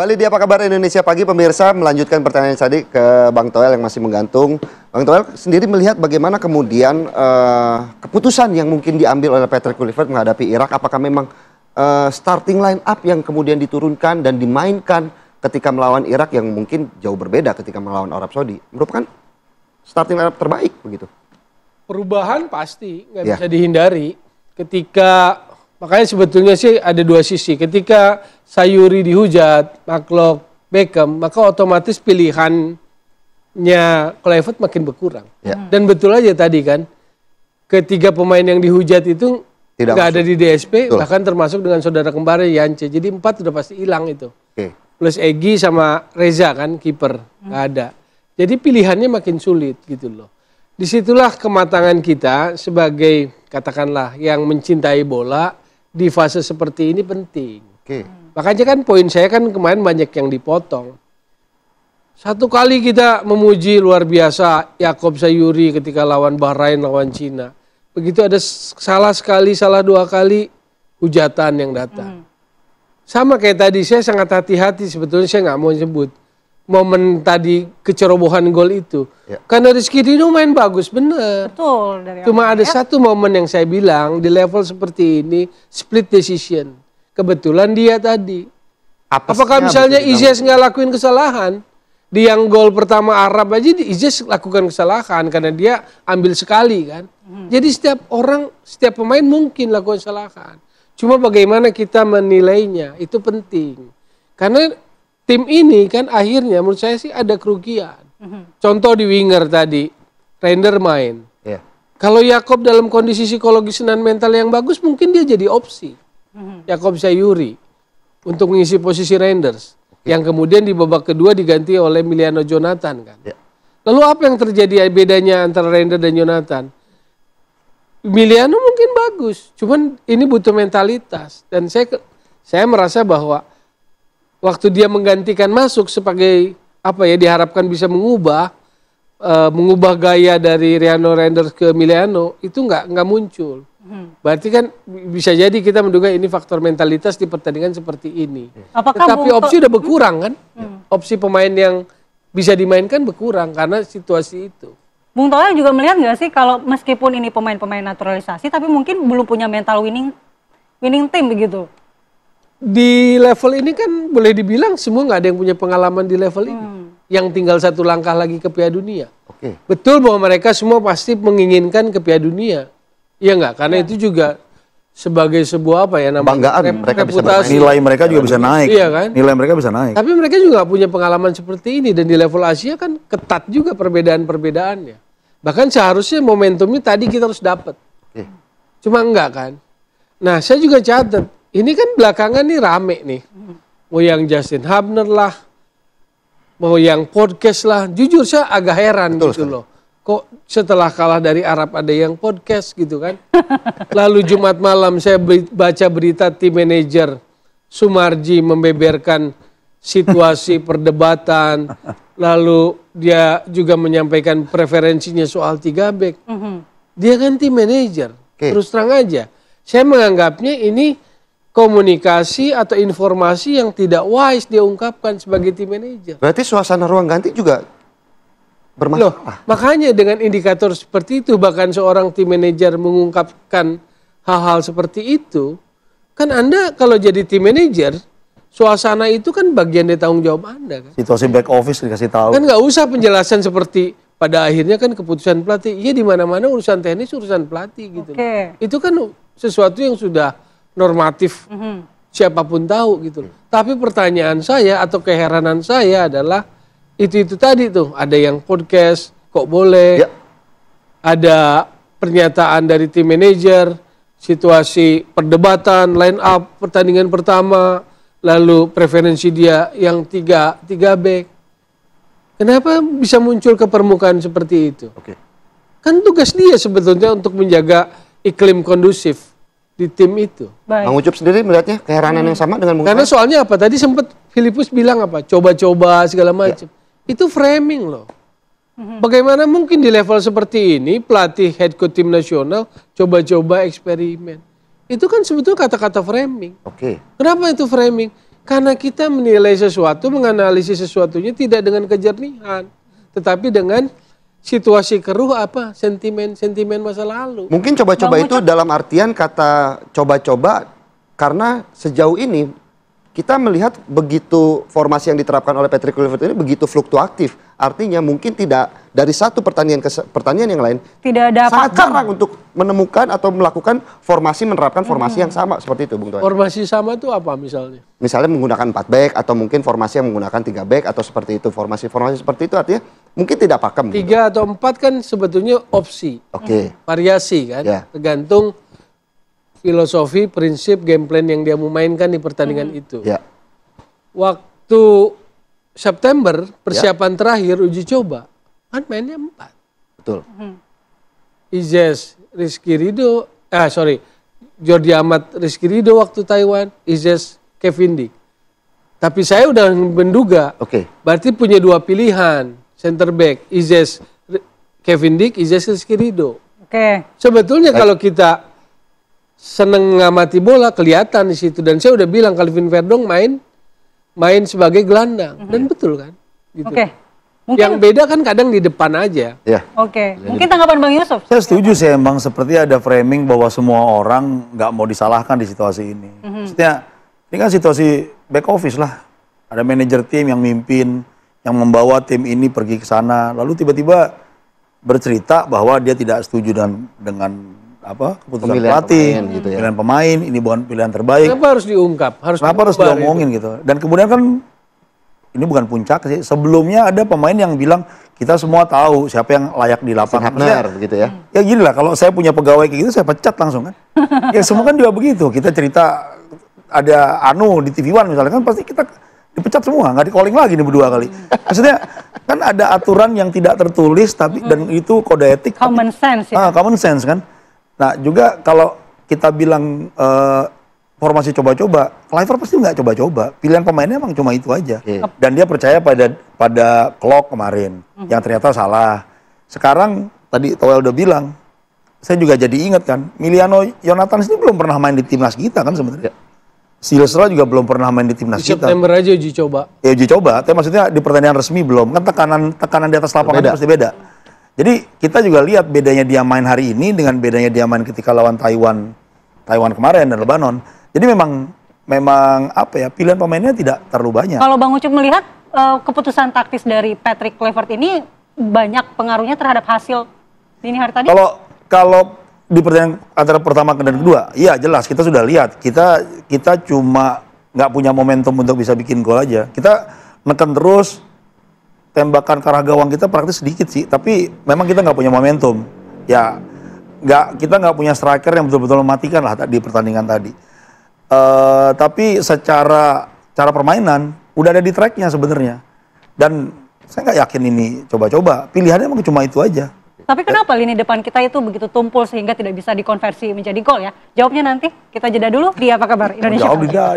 Kembali di Apa Kabar Indonesia Pagi, pemirsa, melanjutkan pertanyaan tadi ke Bang Toel yang masih menggantung. Bang Toel sendiri melihat bagaimana kemudian keputusan yang mungkin diambil oleh Patrick Kluivert menghadapi Irak, apakah memang starting line up yang kemudian diturunkan dan dimainkan ketika melawan Irak yang mungkin jauh berbeda ketika melawan Arab Saudi merupakan starting line up terbaik begitu? Perubahan pasti nggak bisa dihindari ketika. Makanya sebetulnya sih ada dua sisi. Ketika Sayuri dihujat, Mark Beckham, maka otomatis pilihannya Kluivert makin berkurang. Ya. Dan betul aja tadi kan, ketiga pemain yang dihujat itu nggak ada di DSP, bahkan termasuk dengan saudara kembarnya Yance. Jadi 4 udah pasti hilang itu. Plus Egy sama Reza kan, kiper, nggak ada. Jadi pilihannya makin sulit gitu loh. Disitulah kematangan kita sebagai katakanlah yang mencintai bola, di fase seperti ini penting. Makanya kan poin saya kan kemarin banyak yang dipotong. Satu kali kita memuji luar biasa Yaakob Sayuri ketika lawan Bahrain, lawan Cina. Begitu ada salah sekali, salah 2 kali hujatan yang datang. Sama kayak tadi, saya sangat hati-hati sebetulnya, saya nggak mau sebut momen tadi kecerobohan gol itu. Karena Rizky Ridho main bagus, bener. Betul. Cuma ada satu momen yang saya bilang, di level seperti ini, split decision. Kebetulan dia tadi. Apakah misalnya Izes nggak lakuin kesalahan? Di yang gol pertama Arab aja, Izes lakukan kesalahan, karena dia ambil sekali kan. Jadi setiap pemain mungkin lakukan kesalahan. Cuma bagaimana kita menilainya, itu penting. Karena tim ini kan akhirnya menurut saya sih ada kerugian. Contoh di winger tadi, Reinders main. Kalau Yaakob dalam kondisi psikologis dan mental yang bagus, mungkin dia jadi opsi. Yaakob Sayuri untuk mengisi posisi Reinders. Yang kemudian di babak kedua diganti oleh Miliano Jonathan kan. Lalu apa yang terjadi bedanya antara Reinders dan Jonathan? Miliano mungkin bagus, cuman ini butuh mentalitas. Dan saya merasa bahwa waktu dia menggantikan masuk sebagai apa ya, diharapkan bisa mengubah gaya dari Riano Reinders ke Miliano, itu nggak muncul. Berarti kan bisa jadi kita menduga ini faktor mentalitas di pertandingan seperti ini. Tapi opsi udah berkurang kan? Opsi pemain yang bisa dimainkan berkurang karena situasi itu. Bung Toel juga melihat nggak sih kalau meskipun ini pemain-pemain naturalisasi, tapi mungkin belum punya mental winning team begitu? Di level ini kan boleh dibilang semua nggak ada yang punya pengalaman di level ini. Yang tinggal 1 langkah lagi ke Piala Dunia. Betul bahwa mereka semua pasti menginginkan ke Piala Dunia. Iya nggak? Karena itu juga sebagai sebuah apa ya namanya? Banggaan. Reputasi. Nilai mereka juga bisa naik. Iya kan? Nilai mereka bisa naik. Tapi mereka juga punya pengalaman seperti ini. Dan di level Asia kan ketat juga perbedaan-perbedaannya. Bahkan seharusnya momentumnya tadi kita harus dapat. Cuma enggak kan? Nah saya juga catat. Ini kan belakangan nih rame nih. Mau yang Justin Hubner lah. Mau yang podcast lah. Jujur saya agak heran gitu loh. Kok setelah kalah dari Arab ada yang podcast gitu kan. Lalu Jumat malam saya baca berita tim manajer Sumarji membeberkan situasi perdebatan. Lalu dia juga menyampaikan preferensinya soal 3 back. Dia kan tim manajer. Terus terang aja. Saya menganggapnya ini komunikasi atau informasi yang tidak wise dia ungkapkan sebagai tim manajer. Berarti suasana ruang ganti juga bermasalah. Loh, makanya dengan indikator seperti itu, bahkan seorang tim manajer mengungkapkan hal-hal seperti itu, kan Anda kalau jadi tim manajer, suasana itu kan bagian dari tanggung jawab Anda kan. Situasi back office dikasih tahu. Kan nggak usah penjelasan seperti pada akhirnya kan keputusan pelatih. Iya, di mana-mana urusan teknis urusan pelatih gitu. Itu kan sesuatu yang sudah normatif, siapapun tahu gitu. Tapi pertanyaan saya atau keheranan saya adalah itu tadi tuh, ada yang podcast kok boleh, ada pernyataan dari tim manajer, situasi perdebatan, line up pertandingan pertama, lalu preferensi dia yang tiga back. Kenapa bisa muncul ke permukaan seperti itu? Kan tugas dia sebetulnya untuk menjaga iklim kondusif di tim itu. Bang Ucup sendiri melihatnya keheranan yang sama dengan Karena soalnya apa? Tadi sempat Filipus bilang apa? Coba-coba segala macam. Itu framing loh. Bagaimana mungkin di level seperti ini pelatih head coach tim nasional coba-coba eksperimen? Itu kan sebetulnya kata-kata framing. Kenapa itu framing? Karena kita menilai sesuatu, menganalisis sesuatunya tidak dengan kejernihan, tetapi dengan situasi keruh apa, sentimen masa lalu. Mungkin coba-coba itu dalam artian kata coba-coba karena sejauh ini kita melihat begitu formasi yang diterapkan oleh Patrick Kluivert ini begitu fluktuatif. Artinya mungkin tidak dari satu pertandingan ke pertandingan yang lain Tidak ada sangat pakem. jarang untuk menemukan atau melakukan menerapkan formasi yang sama seperti itu, Bung Toel. Formasi sama itu apa misalnya? Misalnya menggunakan 4 back atau mungkin formasi yang menggunakan 3 back atau seperti itu. Formasi-formasi seperti itu artinya mungkin tidak pakem. 3 atau 4 kan sebetulnya opsi, Oke. variasi kan, Ya. tergantung filosofi, prinsip, game plan yang dia mau mainkan di pertandingan itu. Ya. Waktu September persiapan terakhir uji coba kan mainnya 4. Betul. Izes, Rizky Ridho, Jordi Amat, Rizky Ridho waktu Taiwan, Izes, Kevin Dick. Tapi saya udah menduga, Oke. berarti punya 2 pilihan, center back, Izes, Kevin Dick, Izes, Rizky Ridho. Oke. Sebetulnya kalau kita seneng ngamati bola kelihatan di situ, dan saya udah bilang Calvin Verdong main sebagai gelandang, dan betul kan? Gitu. Oke. Yang Mungkin beda kan kadang di depan aja. Ya. oke. Mungkin tanggapan Bang Yusuf. Saya setuju sih emang seperti ada framing bahwa semua orang nggak mau disalahkan di situasi ini. Maksudnya ini kan situasi back office lah. Ada manajer tim yang mimpin, yang membawa tim ini pergi ke sana, lalu tiba-tiba bercerita bahwa dia tidak setuju dengan keputusan Pemilihan pelatih, pemain gitu ya. pilihan pemain, ini bukan pilihan terbaik. Kenapa harus diungkap? Kenapa harus diumbar diomongin gitu? Dan kemudian kan ini bukan puncak sih. Sebelumnya ada pemain yang bilang kita semua tahu siapa yang layak di lapangan. Benar begitu ya. Ya gini lah, kalau saya punya pegawai kayak gitu saya pecat langsung kan. Ya semua kan juga begitu. Kita cerita ada Anu di TV One misalnya kan pasti kita dipecat semua, nggak di calling lagi nih berdua kali. Maksudnya kan ada aturan yang tidak tertulis tapi dan itu kode etik. Common sense ya. Common sense kan. Nah juga kalau kita bilang formasi coba-coba, Kluivert pasti nggak coba-coba. Pilihan pemainnya emang cuma itu aja. Oke. Dan dia percaya pada Klok kemarin, yang ternyata salah. Sekarang tadi Toel udah bilang, saya juga jadi ingat kan, Miliano Yonatan ini belum pernah main di timnas kita kan sebenarnya. Silstra juga belum pernah main di timnas Di kita. September aja uji coba. Ya uji coba, tapi maksudnya di pertandingan resmi belum. Kan tekanan di atas lapangan Berbeda. pasti beda. Jadi kita juga lihat bedanya dia main hari ini dengan bedanya dia main ketika lawan Taiwan kemarin dan Lebanon. Jadi memang apa ya, pilihan pemainnya tidak terlalu banyak. Kalau Bang Ucup melihat keputusan taktis dari Patrick Kluivert ini banyak pengaruhnya terhadap hasil dini hari tadi? Kalau di pertandingan antara pertama dan kedua, iya jelas kita sudah lihat. Kita cuma nggak punya momentum untuk bisa bikin gol aja. Kita neken terus, tembakan ke arah gawang kita praktis sedikit sih. Tapi memang kita nggak punya momentum. Ya kita nggak punya striker yang betul-betul mematikan lah di pertandingan tadi. Tapi secara permainan udah ada di tracknya sebenarnya. Dan saya nggak yakin ini coba-coba. Pilihannya emang cuma itu aja. Tapi kenapa lini depan kita itu begitu tumpul sehingga tidak bisa dikonversi menjadi gol ya? Jawabnya nanti, kita jeda dulu di Apa Kabar Indonesia. Jawab tidak.